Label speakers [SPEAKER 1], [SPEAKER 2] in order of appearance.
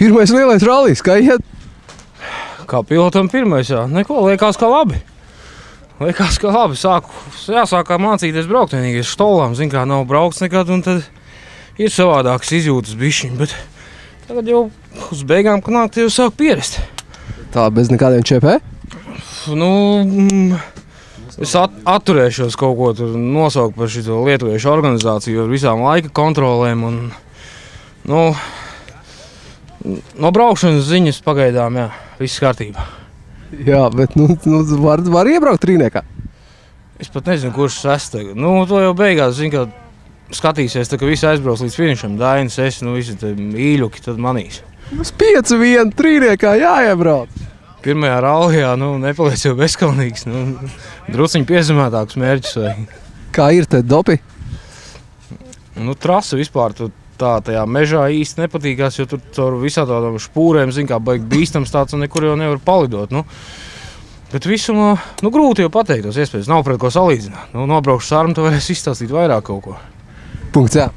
[SPEAKER 1] Pirmais lielais rallijs, kā iet?
[SPEAKER 2] Kā pilotam pirmais, jā. Neko, liekas, ka labi. Liekas, ka labi. Jāsākā mācīties braukt vienīgi štolām. Zin kā, nav braukts nekad, un tad ir savādākas izjūtas bišķiņ. Bet tagad jau uz beigām, ka nāk, jau sāk pierast.
[SPEAKER 1] Tā bez nekādiem ČP?
[SPEAKER 2] Nu, es atturēšos kaut ko tur nosaukt par šito lietuviešu organizāciju ar visām laika kontrolēm. Un, nu, no braukšanas ziņas pagaidām, jā, viss kārtībā.
[SPEAKER 1] Jā, bet var iebraukt trīniekā?
[SPEAKER 2] Es pat nezinu, kurš es tagad. Nu, to jau beigās, zinu, ka skatīsies, tā, ka visi aizbrauc līdz finišam. Dainis, es, visi te īļuki, tad manīs.
[SPEAKER 1] Uz 5-1 trīniekā jāiebrauc.
[SPEAKER 2] Pirmajā rallijā, nepaliec jau bezkalnīgs. Druciņi piezemētāks mērķis vajag.
[SPEAKER 1] Kā ir te dopi?
[SPEAKER 2] Trasa vispār tajā mežā īsti nepatīkās, jo tur caur visā tādām špūrēm, zin kā, baigi bīstams tāds un nekur jau nevar palidot. Bet visumā, grūti jau pateikt tos iespējas, nav pret ko salīdzināt. Nobraukšu sarmu, tu varēsi izstāstīt vairāk kaut ko.
[SPEAKER 1] Punkts, jā.